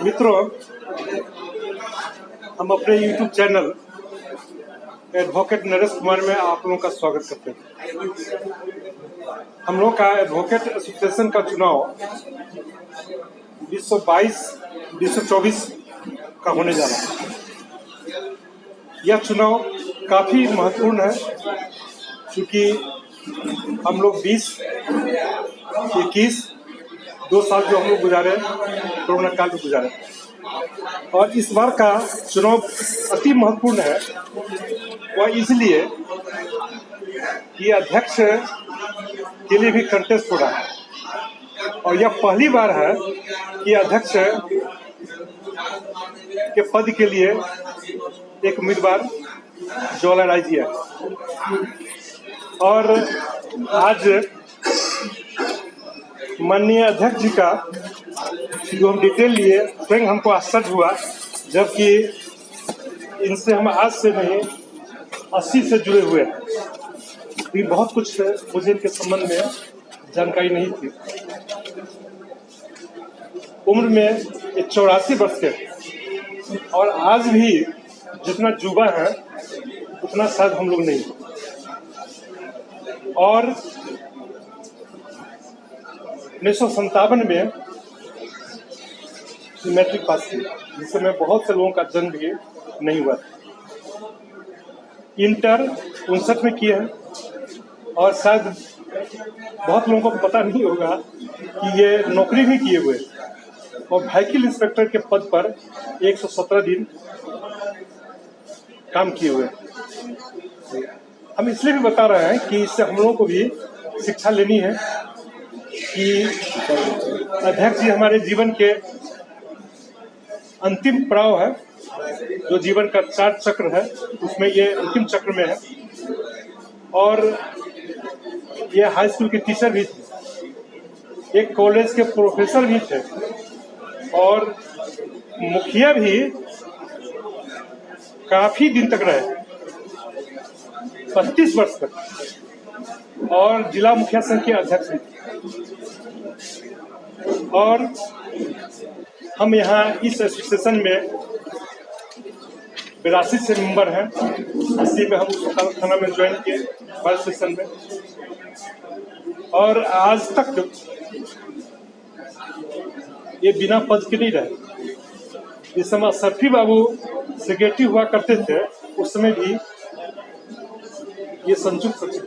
मित्रों, हम अपने YouTube channel advocate Naresh Kumar में आप लोगों का स्वागत करते हैं। हम लोग का एडवोकेट एसोसिएशन का चुनाव 2022-2024 का होने जा रहा है। यह चुनाव काफी महत्वपूर्ण है क्योंकि हम लोग 20-21 2 साल जो हम लोग गुजारे कोरोना काल में गुजारे, और इस बार का चुनाव अति महत्वपूर्ण है। वह इसलिए कि अध्यक्ष के लिए भी कंटेस्ट हो रहा है और यह पहली बार है कि अध्यक्ष के पद के लिए एक उम्मीदवार ज्वाला राय जी है। और आज माननीय अध्यक्ष जी का जो हम डिटेल लिए, स्वयं हमको आश्चर्य हुआ, जबकि इनसे हम आज से नहीं 80 से जुड़े हुए हैं। भी बहुत कुछ मुझे इनके संबंध में जानकारी नहीं थी। उम्र में 84 वर्ष के, और आज भी जितना युवा है उतना शायद हम लोग नहीं। और 1957 में मैट्रिक पास की, जिस समय बहुत से लोगों का जन्म भी नहीं हुआ। इंटर 59 में किए हैं, और शायद बहुत लोगों को पता नहीं होगा कि ये नौकरी भी किए हुए और व्हीकल इंस्पेक्टर के पद पर 117 दिन काम किए हुए। हम इसलिए भी बता रहे हैं कि इससे हम लोगों को भी शिक्षा लेनी है कि अध्यक्ष जी हमारे जीवन के अंतिम पड़ाव है। जो जीवन का 4 चक्र है उसमें ये अंतिम चक्र में है। और ये हाई स्कूल के टीचर भी थे, एक कॉलेज के प्रोफेसर भी थे, और मुखिया भी काफी दिन तक रहे, 35 वर्ष तक, और जिला मुखिया संघ के अध्यक्ष भी थे। और हम यहाँ इस एसोसिएशन में 82 से मेंबर हैं। 80 में हम उस थाना में ज्वाइन किए, फर्स्ट सेशन में, और आज तक ये बिना पद के नहीं रहे। इस समय सरफी बाबू सेक्रेटरी हुआ करते थे, उस समय भी ये संयुक्त सचिव।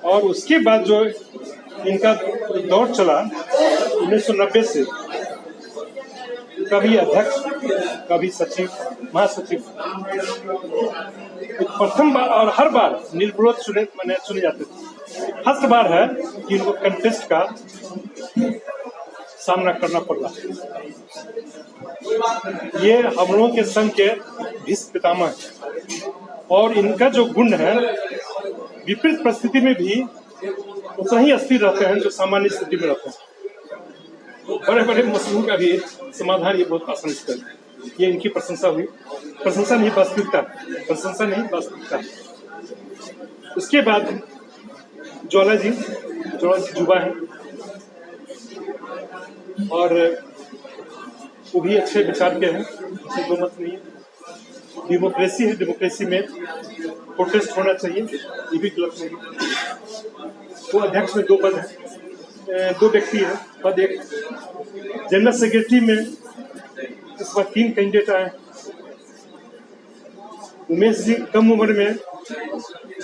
और उसके बाद जो इनका दौर चला 1990 से, कभी अध्यक्ष, कभी सचिव, महासचिव, प्रथम बार, और हर बार निर्विरोध चुने जाते थे। फर्स्ट बार है कि इनको कंटेस्ट का सामना करना पड़ रहा है। ये हम लोगों के संघ के भीष्म पितामह है, और इनका जो गुण है विपरीत परिस्थिति में भी उतना ही स्थिर रहते हैं जो सामान्य स्थिति में रहते हैं। बड़े बड़े मसलों का भी समाधान ये बहुत आसानी से करते हैं। ये इनकी प्रशंसा हुई, प्रशंसा नहीं वास्तविकता, प्रशंसा नहीं वास्तविकता। उसके बाद ज्वाला जी युवा है, और वो भी अच्छे विचार के हैं, इसमें दो मत नहीं है। डेमोक्रेसी है, डेमोक्रेसी में प्रोटेस्ट होना चाहिए, ये भी गलत नहीं। वो अध्यक्ष में 2 पद है, 2 व्यक्ति है पद। एक जनरल सेक्रेटरी में इस बार 3 कैंडिडेट आए। उमेश जी कम उम्र में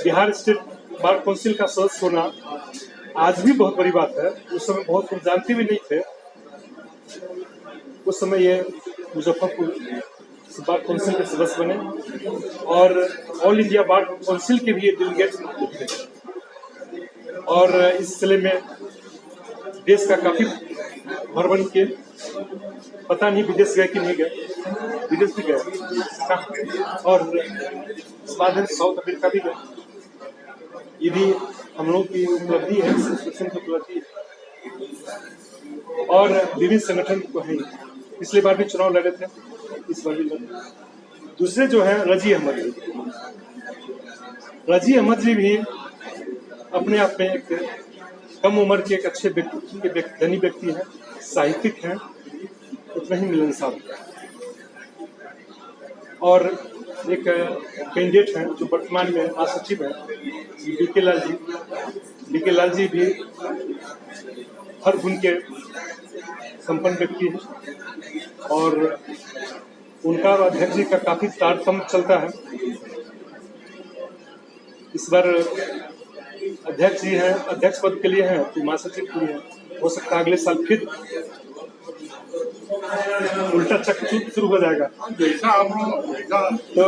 बिहार स्टेट बार काउंसिल का सदस्य होना आज भी बहुत बड़ी बात है। उस समय बहुत लोग जानते भी नहीं थे। उस समय ये मुजफ्फरपुर बार काउंसिल के सदस्य बने, और ऑल इंडिया बार काउंसिल के भी डेलीगेट थे। और इस सिलसिले में देश का काफी भ्रमण किए, पता नहीं विदेश गए कि नहीं गए, विदेश भी गए, और बाद में साउथ अफ्रीका भी गए। ये भी हम लोग की उपलब्धि है, एसोसिएशन की उपलब्धि है। और विभिन्न संगठन को है, पिछली बार भी चुनाव लड़े थे, इस बार भी लड़े। दूसरे जो है रजी अहमद जी भी अपने आप में एक कम उम्र के एक अच्छे धनी व्यक्ति हैं, साहित्यिक हैं, उतना ही मिलनसार होगा। और एक कैंडिडेट हैं जो वर्तमान में महासचिव हैं, बीके लाल जी। बीके लाल जी भी हर गुण के संपन्न व्यक्ति है और उनका और अध्यक्ष जी का काफी तारतम्य चलता है। इस बार अध्यक्ष जी हैं, अध्यक्ष पद के लिए हैं तो महासचिव के लिए हैं। हो सकता है अगले साल फिर उल्टा चक्र शुरू हो जाएगा। जैसा आप तो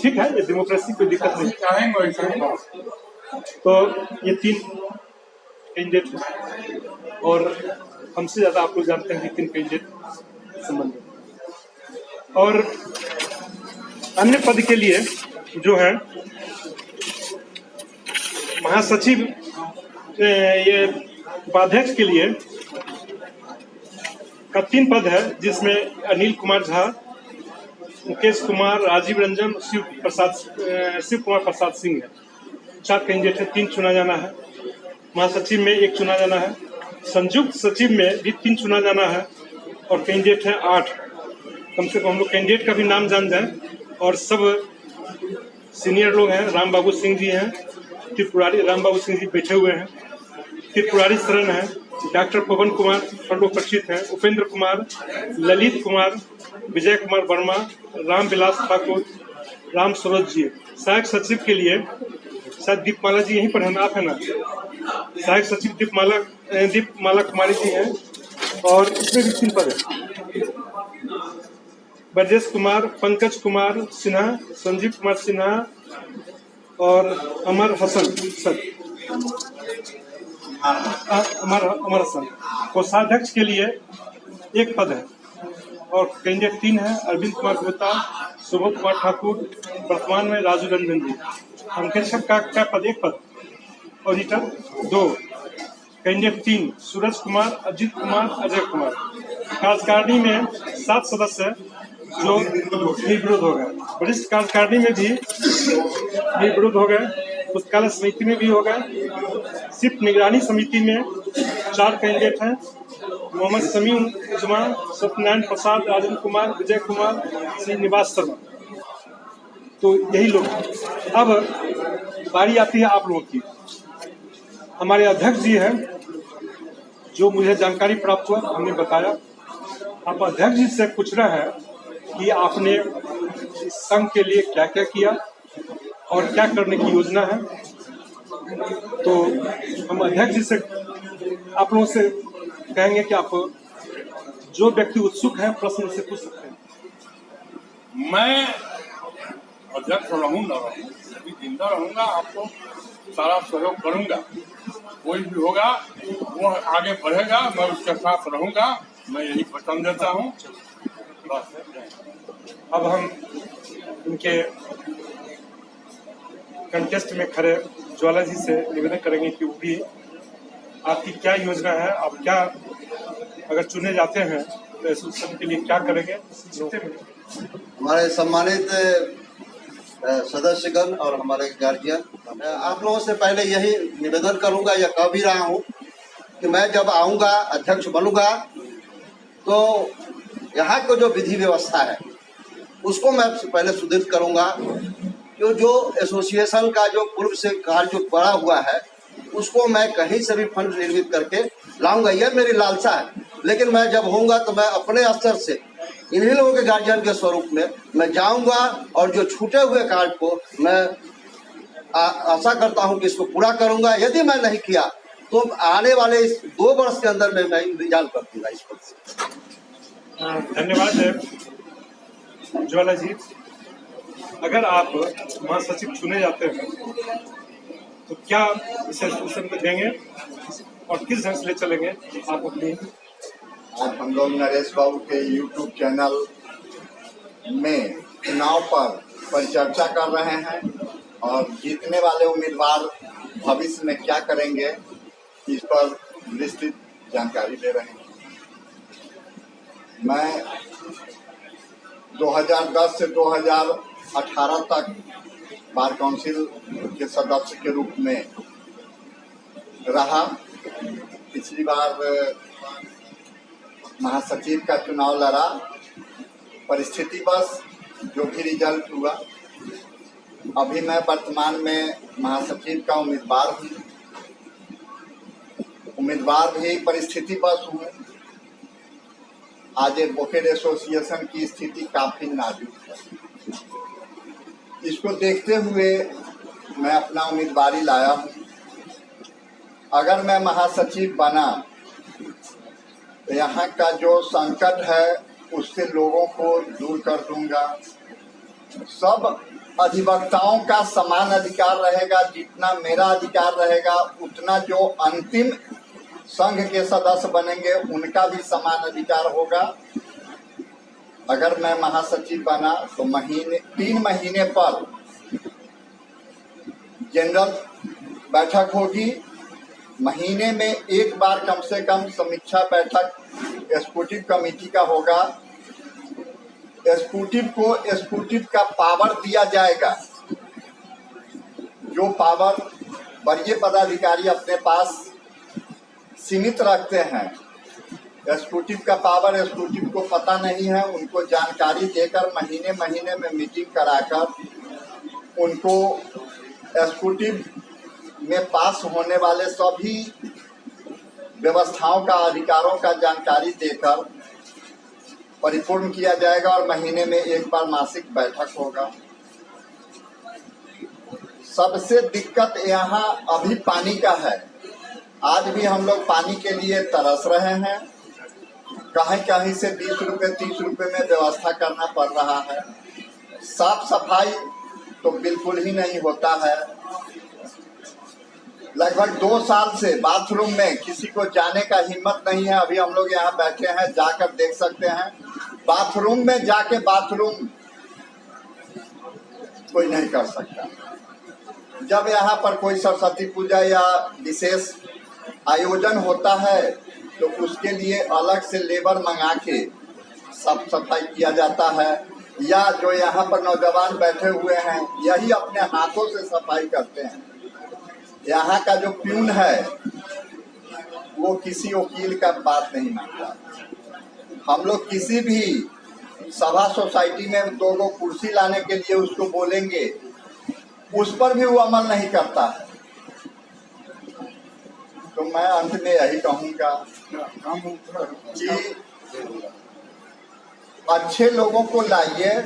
ठीक है, ये डेमोक्रेसी, कोई दिक्कत नहीं। चाहेंगे वैसा ही। तो ये 3 कैंडिडेट हैं और हमसे ज्यादा आप लोग जानते हैं कि 3 कैंडिडेट संबंधित। और अन्य पद के लिए जो है महासचिव, ये उपाध्यक्ष के लिए का 3 पद है, जिसमें अनिल कुमार झा, मुकेश कुमार, राजीव रंजन, शिव कुमार प्रसाद सिंह है। 4 कैंडिडेट है, 3 चुना जाना है। महासचिव में 1 चुना जाना है, संयुक्त सचिव में भी 3 चुना जाना है और कैंडिडेट है 8। कम से कम हम लोग कैंडिडेट का भी नाम जान जाए। और सब सीनियर लोग हैं। राम बाबू सिंह जी हैं, त्रिपुरारी राम बाबू सिंह जी बैठे हुए हैं, त्रिपुरारी शरण है, डॉक्टर पवन कुमार परिचित हैं, उपेंद्र कुमार, ललित कुमार, विजय कुमार वर्मा, राम विलास ठाकुर, राम सरोज जी। सहायक सचिव के लिए शायद दीपमाला जी यहीं पर है ना, आप है ना? सहायक सचिव दीपमाला कुमारी जी हैं और इसमें भी 3 पद है। ब्रजेश कुमार, पंकज कुमार सिन्हा, संजीव कुमार सिन्हा और अमर हसन सर, अमर हसन। कोषाध्यक्ष के लिए 1 पद है और कैंडिडेट 3 है। अरविंद कुमार गुप्ता, सुबोध कुमार ठाकुर, वर्तमान में राजू रंजन जी। अंकेक्षक का क्या पद? 1 पद। Auditor 2, candidate 3, Suraj Kumar, Ajit Kumar, Ajay Kumar. कार्यकारिणी में 7 सदस्य जो निर्विरोध हो गए। वरिष्ठ कार्यकारिणी में भी निर्विरोध हो गए, पुस्तकालय समिति में भी हो गए। सिर्फ निगरानी समिति में 4 कैंडिडेट हैं, मोहम्मद समीम उजमा, सत्यनारायण प्रसाद, राजेंद्र कुमार, विजय कुमार, श्रीनिवास शर्मा। तो यही लोग हैं। अब बारी आती है आप लोगों की। हमारे अध्यक्ष जी हैं, जो मुझे जानकारी प्राप्त हुआ हमने बताया। आप अध्यक्ष जी से पूछ रहे हैं कि आपने इस संघ के लिए क्या क्या किया और क्या करने की योजना है। तो हम अध्यक्ष जी से आप लोगों से कहेंगे कि आप जो व्यक्ति उत्सुक है प्रश्न से पूछ सकते हैं। मैं अध्यक्ष रहूँ न रहूँ, जिंदा रहूँगा, आपको सारा सहयोग करूँगा। कोई भी होगा वो आगे बढ़ेगा, मैं उसके साथ रहूँगा। मैं यही वचन देता हूँ। बस। अब हम इनके कंटेस्ट में खड़े ज्वाला जी से निवेदन करेंगे कि वो भी आपकी क्या योजना है, आप क्या अगर चुने जाते हैं तो इस उत्सव के लिए क्या करेंगे। हमारे सम्मानित सदस्यगण और हमारे गार्जियन, आप लोगों से पहले यही निवेदन करूंगा, या कह भी रहा हूं कि मैं जब आऊंगा, अध्यक्ष बनूंगा, तो यहाँ को जो विधि व्यवस्था है उसको मैं पहले सुदृढ़ करूंगा। जो एसोसिएशन का जो पूर्व से कार्य जो पड़ा हुआ है उसको मैं कहीं से भी फंड निर्मित करके लाऊंगा, यह मेरी लालसा है। लेकिन मैं जब होऊंगा तो मैं अपने स्तर से इन्हीं लोगों के गार्जियन के स्वरूप में मैं जाऊंगा और जो छूटे हुए कार्य को मैं आशा करता हूं कि इसको पूरा करूंगा। यदि मैं नहीं किया तो आने वाले इस 2 वर्ष के अंदर में मैं रिजाल्व कर दूंगा इस पद से। धन्यवाद ज्वाला जी। अगर आप महासचिव चुने जाते हैं तो क्या इसे में देंगे और किस ढंग से ले चलेंगे आप अपनी? आज हम लोग नरेश बाबू के YouTube चैनल में चुनाव पर परिचर्चा कर रहे हैं और जीतने वाले उम्मीदवार भविष्य में क्या करेंगे इस पर विस्तृत जानकारी दे रहे हैं। मैं 2010 से 2018 तक बार काउंसिल के सदस्य के रूप में रहा। पिछली बार महासचिव का चुनाव लड़ा, परिस्थिति बस जो भी रिजल्ट हुआ। अभी मैं वर्तमान में महासचिव का उम्मीदवार हूँ, उम्मीदवार भी परिस्थिति बस हूँ। आज एडवोकेट एसोसिएशन की स्थिति काफी नाजुक है, इसको देखते हुए मैं अपना उम्मीदवारी लाया हूँ। अगर मैं महासचिव बना तो यहाँ का जो संकट है उससे लोगों को दूर कर दूंगा। सब अधिवक्ताओं का समान अधिकार रहेगा, जितना मेरा अधिकार रहेगा उतना जो अंतिम संघ के सदस्य बनेंगे उनका भी समान अधिकार होगा। अगर मैं महासचिव बना तो 3 महीने पर जनरल बैठक होगी, महीने में एक बार कम से कम समीक्षा बैठक एग्जीक्यूटिव कमेटी का होगा। एग्जीक्यूटिव का पावर दिया जाएगा, जो पावर वरीय पदाधिकारी अपने पास सीमित रखते हैं। एग्जीक्यूटिव का पावर एग्जीक्यूटिव को पता नहीं है, उनको जानकारी देकर महीने में मीटिंग कराकर उनको एग्जीक्यूटिव में पास होने वाले सभी व्यवस्थाओं का, अधिकारों का जानकारी देकर परिपूर्ण किया जाएगा और महीने में एक बार मासिक बैठक होगा। सबसे दिक्कत यहाँ अभी पानी का है। आज भी हम लोग पानी के लिए तरस रहे हैं। कहीं से 20 रुपये 30 रुपये में व्यवस्था करना पड़ रहा है। साफ सफाई तो बिल्कुल ही नहीं होता है। लगभग 2 साल से बाथरूम में किसी को जाने का हिम्मत नहीं है। अभी हम लोग यहाँ बैठे हैं, जाकर देख सकते हैं। बाथरूम में जाके बाथरूम कोई नहीं कर सकता। जब यहाँ पर कोई सरस्वती पूजा या विशेष आयोजन होता है तो उसके लिए अलग से लेबर मंगा के साफ सफाई किया जाता है, या जो यहाँ पर नौजवान बैठे हुए हैं यही अपने हाथों से सफाई करते हैं। यहाँ का जो प्यून है वो किसी वकील का बात नहीं मानता। हम लोग किसी भी सभा सोसाइटी में 2 कुर्सी लाने के लिए उसको बोलेंगे, उस पर भी वो अमल नहीं करता है। तो मैं अंत में यही कहूँगा कि अच्छे लोगों को लाइए,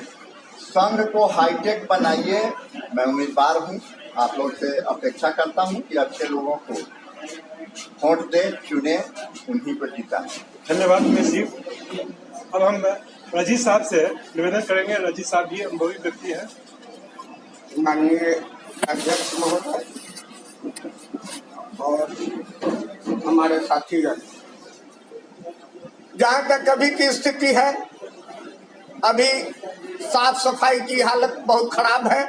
संघ को हाईटेक बनाइए। मैं उम्मीदवार हूँ, आप लोग से अपेक्षा करता हूँ कि अच्छे लोगों को वोट दे, चुने, उन्हीं को जीता। धन्यवाद उमेश जी। अब हम रजीत साहब से निवेदन करेंगे। रजीत साहब भी अनुभवी व्यक्ति हैं। माननीय अध्यक्ष महोदय और हमारे साथीगण, जहाँ तक अभी की स्थिति है, अभी साफ सफाई की हालत बहुत खराब है।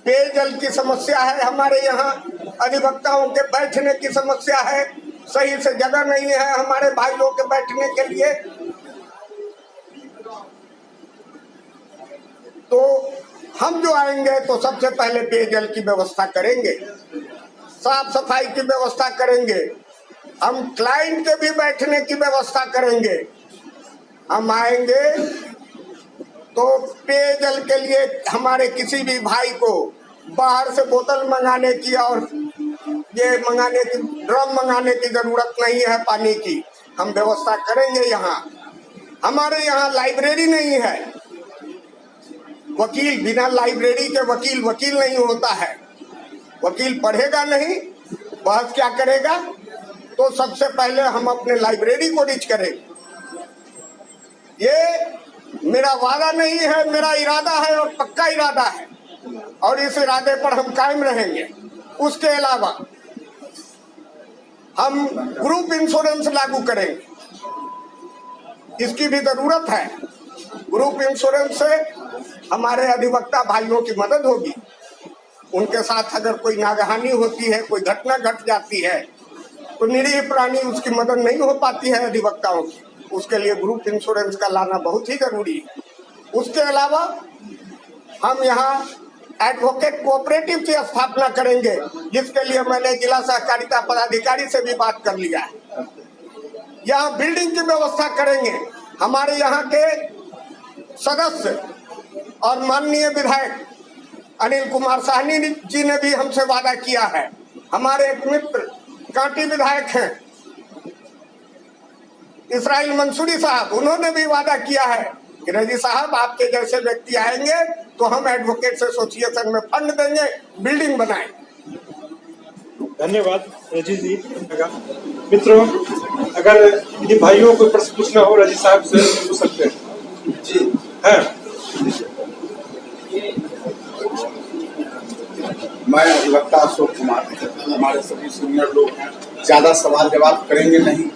पेयजल की समस्या है, हमारे यहाँ अधिवक्ताओं के बैठने की समस्या है, सही से जगह नहीं है हमारे भाइयों के बैठने के लिए। तो हम जो आएंगे तो सबसे पहले पेयजल की व्यवस्था करेंगे, साफ सफाई की व्यवस्था करेंगे, हम क्लाइंट के भी बैठने की व्यवस्था करेंगे। हम आएंगे तो पेयजल के लिए हमारे किसी भी भाई को बाहर से बोतल मंगाने की और ये मंगाने की, ड्रम मंगाने की जरूरत नहीं है पानी की। हम व्यवस्था करेंगे। यहाँ हमारे यहाँ लाइब्रेरी नहीं है। वकील, बिना लाइब्रेरी के वकील नहीं होता है। वकील पढ़ेगा नहीं, बहस क्या करेगा? तो सबसे पहले हम अपने लाइब्रेरी को रिच करें। ये मेरा वादा नहीं है, मेरा इरादा है और पक्का इरादा है, और इस इरादे पर हम कायम रहेंगे। उसके अलावा हम ग्रुप इंश्योरेंस लागू करेंगे, इसकी भी जरूरत है। ग्रुप इंश्योरेंस से हमारे अधिवक्ता भाइयों की मदद होगी। उनके साथ अगर कोई नागहानी होती है, कोई घटना घट जाती है, तो निरीह प्राणी उसकी मदद नहीं हो पाती है अधिवक्ताओं की। उसके लिए ग्रुप इंश्योरेंस का लाना बहुत ही जरूरी है। उसके अलावा हम यहाँ एडवोकेट कोऑपरेटिव की स्थापना करेंगे, जिसके लिए मैंने जिला सहकारिता पदाधिकारी से भी बात कर लिया है। यहाँ बिल्डिंग की व्यवस्था करेंगे। हमारे यहाँ के सदस्य और माननीय विधायक अनिल कुमार साहनी जी ने भी हमसे वादा किया है। हमारे एक मित्र कांटी विधायक हैं इसराइल मंसूरी साहब, उन्होंने भी वादा किया है कि रजी साहब आपके जैसे व्यक्ति आएंगे तो हम एडवोकेट्स एसोसिएशन में फंड देंगे, बिल्डिंग बनाएंगे। धन्यवाद रजी जी। मित्रों, अगर इन भाइयों को प्रश्न पूछना हो रजी साहब से पूछ सकते हैं। जी हाँ, मैं अधिवक्ता अशोक कुमार, हमारे सभी सीनियर लोग हैं, ज़्यादा सवाल जवाब करेंगे नहीं,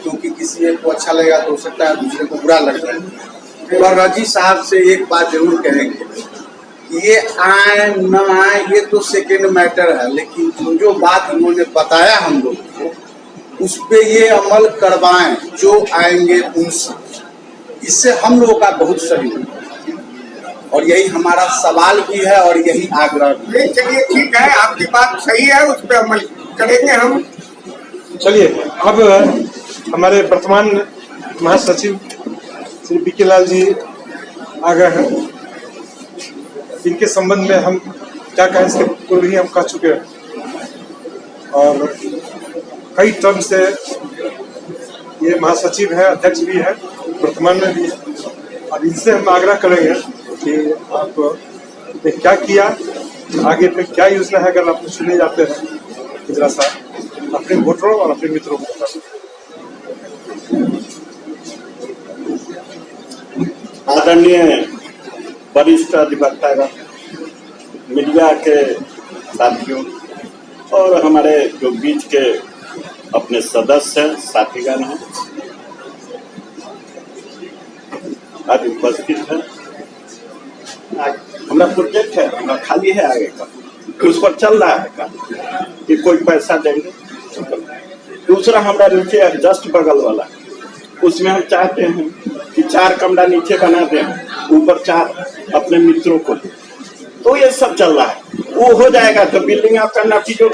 क्योंकि किसी एक को अच्छा लगेगा तो हो सकता है दूसरे को बुरा लग जाए। और रजी साहब से एक बात जरूर कहेंगे, ये आए न आए ये तो सेकेंड मैटर है, लेकिन जो बात उन्होंने बताया हम लोग को उस पे ये अमल करवाएं जो आएंगे उनसे। इससे हम लोगों का बहुत सहयोग है और यही हमारा सवाल भी है और यही आग्रह भी है। चलिए ठीक है, आपकी बात सही है, उस पर अमल करेंगे हम। चलिए अब हमारे वर्तमान महासचिव श्री बीके लाल जी आ गए हैं। इनके संबंध में हम क्या कहें, इसके पूर्व ही हम कह चुके हैं और कई टर्म से ये महासचिव है, अध्यक्ष भी है, वर्तमान में भी है। अब इनसे हम आग्रह करेंगे कि आप क्या किया, आगे पे क्या योजना है, अगर आप चुने जाते हैं जरा सा अपने वोटरों और अपने मित्रों को बता। आदरणीय वरिष्ठ अधिवक्ता, मीडिया के साथियों और हमारे जो बीच के अपने सदस्य हैं, साथीगण हैं, आज उपस्थित है। हमारा प्रोजेक्ट है, हमारा खाली है आगे का, उस पर चल रहा है का कि कोई पैसा देंगे। दूसरा हमारा रुचि है जस्ट बगल वाला, उसमें हम चाहते हैं कि 4 कमरा नीचे बना दें, ऊपर 4 अपने मित्रों को दें। तो ये सब चल रहा है, वो हो जाएगा तो बिल्डिंग आपका नतीजो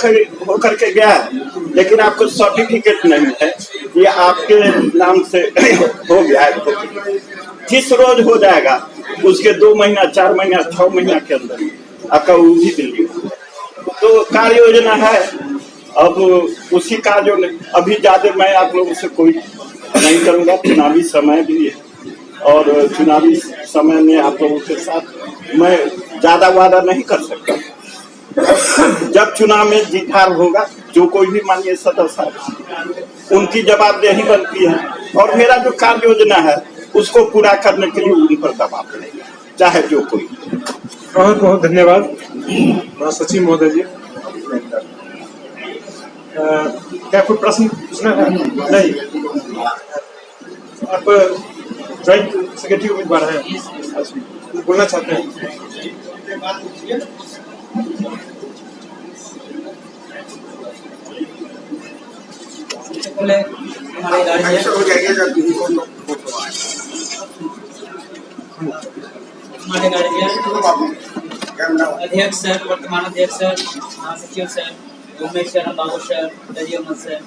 हो करके गया है, लेकिन आपको सर्टिफिकेट नहीं है, ये आपके नाम से हो गया है। जिस रोज हो जाएगा उसके 2 महीना, 4 महीना, 6 महीना के अंदर आपका वो भी बिल्डिंग। तो कार्य योजना है, अब उसी कार्यों ने अभी ज्यादा मैं आप लोगों से कोई नहीं करूँगा, चुनावी समय भी है और चुनावी समय में आप लोगों के साथ मैं ज्यादा वादा नहीं कर सकता। जब चुनाव में जीत हार होगा, जो कोई भी माननीय सदस्य उनकी जवाबदेही बनती है और मेरा जो कार्य योजना है उसको पूरा करने के लिए उन पर दबाव पड़ेगा, चाहे जो कोई। बहुत बहुत धन्यवाद महासचिव महोदय जी। क्या कोई प्रश्न पूछना है? नहीं, आप ज्वाइंट सेक्रेटरी उम्मीदवार हैं, बोलना चाहते हैं? हमारे गार्जियन अध्यक्ष सर, वर्तमान अध्यक्ष सर, महासचिव सर, उमेश सर, बाबू सर, रजी अहमद सर,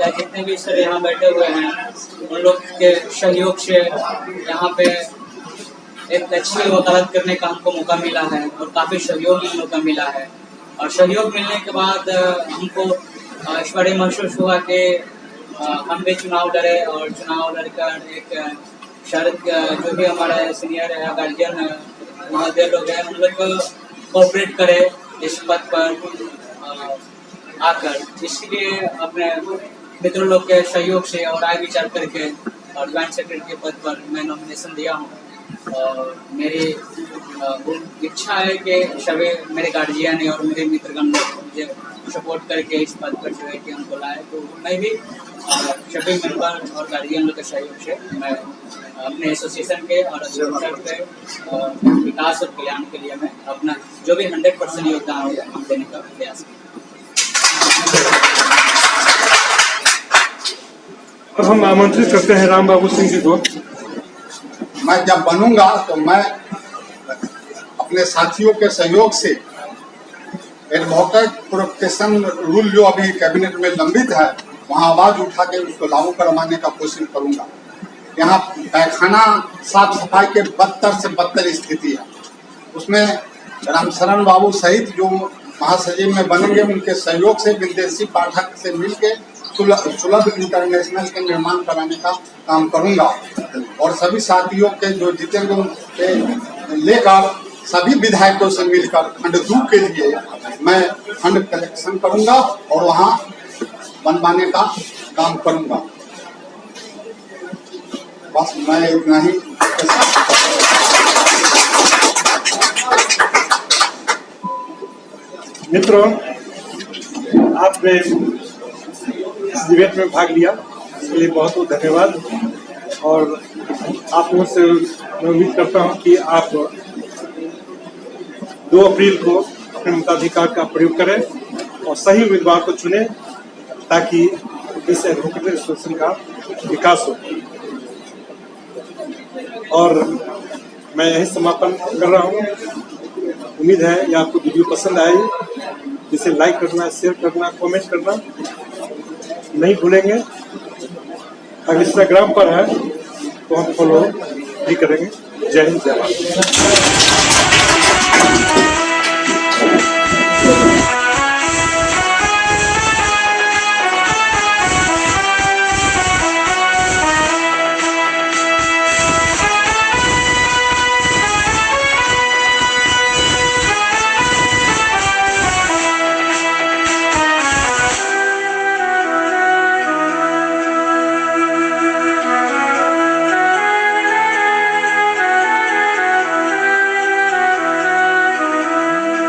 या जितने भी सर यहाँ बैठे हुए हैं, उन लोग के सहयोग से यहाँ पे एक अच्छी वकालत करने का हमको मौका मिला है और काफ़ी सहयोग हम लोग का मिला है। और सहयोग मिलने के बाद हमको ईश्वरीय महसूस हुआ कि हम भी चुनाव लड़े और चुनाव लड़कर एक शरद जो भी हमारे सीनियर गार्जियन महोदय लोग हैं उन लोग को कोऑपरेट करे इस पद पर आकर, इसलिए अपने मित्रों लोग के सहयोग से और राय विचार करके और ज्वाइंट सेक्रेटरी के पद पर मैं नॉमिनेशन दिया हूँ। और मेरी इच्छा है कि सभी मेरे गार्जियन और मेरे मित्रगण मुझे सपोर्ट करके इस पद पर जो है कि हमको लाए, तो मैं भी सभी मेंबर और गार्जियन लोग के सहयोग से मैं अपने एसोसिएशन के और के विकास और कल्याण के लिए मैं अपना जो भी 100% योगदान होगा हम देने का प्रयास करें। अब हम आमंत्रित करते हैं राम बाबू सिंह जी को। मैं जब बनूंगा तो मैं अपने साथियों के सहयोग से एडवोकेट प्रोटेक्शन रूल जो अभी कैबिनेट में लंबित है वहाँ आवाज उठा के उसको लागू करवाने का कोशिश करूंगा। यहाँ तहखाना साफ सफाई के बदतर से बदतर स्थिति है, उसमें रामशरण बाबू सहित जो महासचिव में बनेंगे उनके सहयोग से विदेशी पाठक से मिलके सुलभ इंटरनेशनल के निर्माण कराने का काम करूंगा। और सभी साथियों के जो जितेंद्र के लेकर सभी विधायकों से मिलकर खंड 2 के लिए मैं फंड कलेक्शन करूंगा और वहां बनवाने का काम करूंगा। बस मैं इतना ही। मित्रों, आपने इस डिबेट में भाग लिया, इसके लिए बहुत बहुत धन्यवाद। और आप लोगों से मैं उम्मीद करता हूं कि आप 2 अप्रैल को अपने मताधिकार का प्रयोग करें और सही उम्मीदवार को चुनें ताकि इस एडवोकेट एसोसिएशन का विकास हो। और मैं यही समापन कर रहा हूँ। उम्मीद है कि आपको वीडियो पसंद आई, जिसे लाइक करना, शेयर करना, कमेंट करना नहीं भूलेंगे। अगर इंस्टाग्राम पर है तो हम फॉलो भी करेंगे। जय हिंद, जय भारत।